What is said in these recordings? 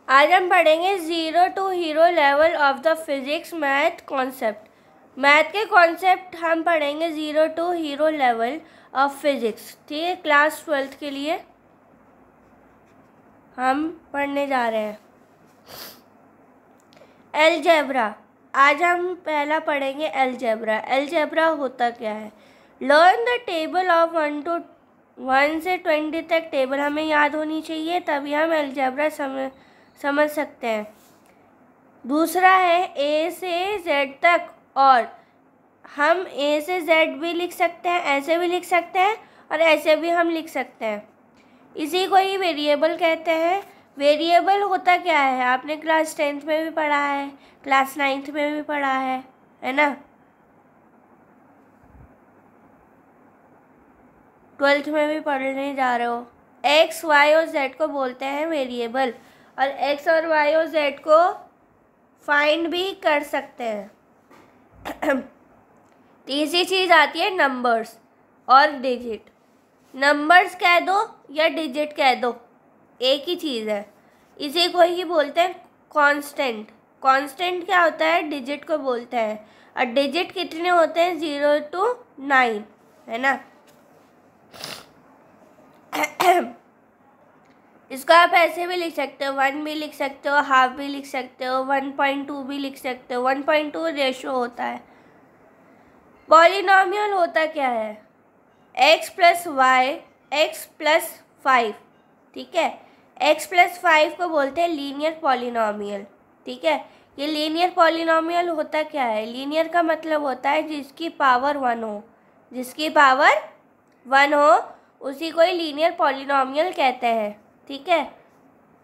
आज हम पढ़ेंगे zero to hero level of the physics math concept. Math के कॉन्सेप्ट हम पढ़ेंगे zero to hero level of physics. ठीक है, क्लास 12th के लिए हम पढ़ने जा रहे हैं अलजेब्रा। आज हम पहला पढ़ेंगे अलजेब्रा। अलजेब्रा होता क्या है? लर्न द टेबल ऑफ 1 से 20 तक टेबल हमें याद होनी चाहिए, तभी हम अलजेब्रा समझ सकते हैं। दूसरा है ए से जेड तक, और हम ए से जेड भी लिख सकते हैं, ऐसे भी लिख सकते हैं और ऐसे भी हम लिख सकते हैं। इसी को ही वेरिएबल कहते हैं। वेरिएबल होता क्या है? आपने क्लास 10th में भी पढ़ा है, क्लास 9th में भी पढ़ा है ना? 12th में भी पढ़ने जा रहे हो। एक्स, वाई और जेड को बोलते हैं वेरिएबल, और एक्स और वाई और जेड को फाइंड भी कर सकते हैं। तीसरी चीज़ आती है नंबर्स और डिजिट। नंबर्स कह दो या डिजिट कह दो, एक ही चीज़ है। इसी को ही बोलते हैं कांस्टेंट। कांस्टेंट क्या होता है? डिजिट को बोलते हैं। और डिजिट कितने होते हैं? 0 to 9, है ना? इसको आप ऐसे भी लिख सकते हो, 1 भी लिख सकते हो, हाफ भी लिख सकते हो, 1.2 भी लिख सकते हो। 1.2 रेशो होता है। पॉलिनॉमियल होता क्या है? x plus Y, X plus 5। ठीक है, x प्लस 5 को बोलते हैं लीनियर पॉलिनॉमियल। ठीक है, ये लीनियर पॉलिनॉमियल होता क्या है? लीनियर का मतलब होता है जिसकी पावर 1 हो। जिसकी पावर 1 हो उसी को ही लीनियर पॉलिनॉमियल कहते हैं। ठीक है,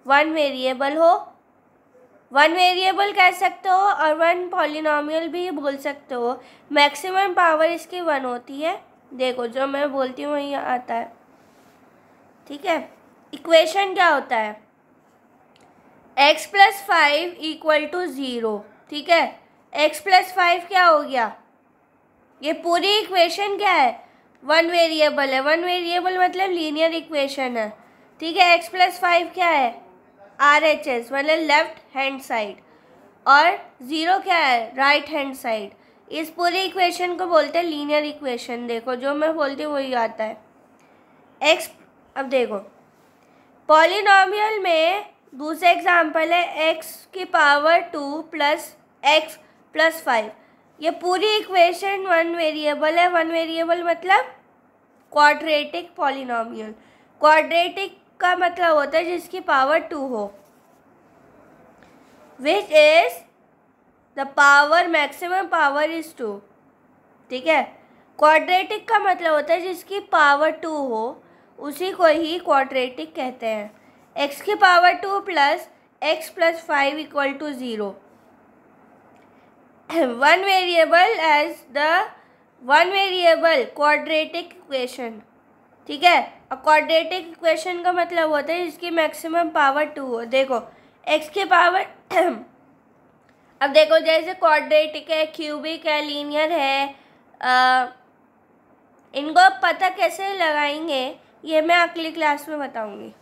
1 वेरिएबल हो, 1 वेरिएबल कह सकते हो और 1 पॉलिनॉमियल भी बोल सकते हो। मैक्सिमम पावर इसकी 1 होती है। देखो, जो मैं बोलती हूँ वही आता है। ठीक है, इक्वेशन क्या होता है? x plus 5 equal to 0। ठीक है, x प्लस 5 क्या हो गया? ये पूरी इक्वेशन क्या है? 1 वेरिएबल है। 1 वेरिएबल मतलब लीनियर इक्वेशन है। ठीक है, x प्लस 5 क्या है? RHS मतलब लेफ्ट हैंड साइड, और 0 क्या है? Right hand side. इस पूरी इक्वेशन को बोलते हैं लीनियर इक्वेशन। देखो, जो मैं बोलती हूँ वही आता है। x, अब देखो पॉलिनॉमियल में दूसरा एग्जाम्पल है x की पावर 2 प्लस एक्स प्लस 5। ये पूरी इक्वेशन 1 वेरिएबल है। 1 वेरिएबल मतलब क्वाड्रेटिक पॉलिनॉमियल। क्वाड्रेटिक का मतलब होता है जिसकी पावर 2 हो, which is the power maximum power is 2। ठीक है, क्वाड्रेटिक का मतलब होता है जिसकी पावर 2 हो, उसी को ही क्वाड्रेटिक कहते हैं। x की power 2 plus X plus 5 equal to 0। 1 variable as the 1 variable quadratic equation. ठीक है, और क्वाड्रेटिक इक्वेशन का मतलब होता है जिसकी मैक्सिमम पावर 2 हो। देखो, x की पावर अब देखो, जैसे क्वाड्रेटिक है, क्यूबिक है, लीनियर है, इनको पता कैसे लगाएंगे ये मैं अगली क्लास में बताऊंगी।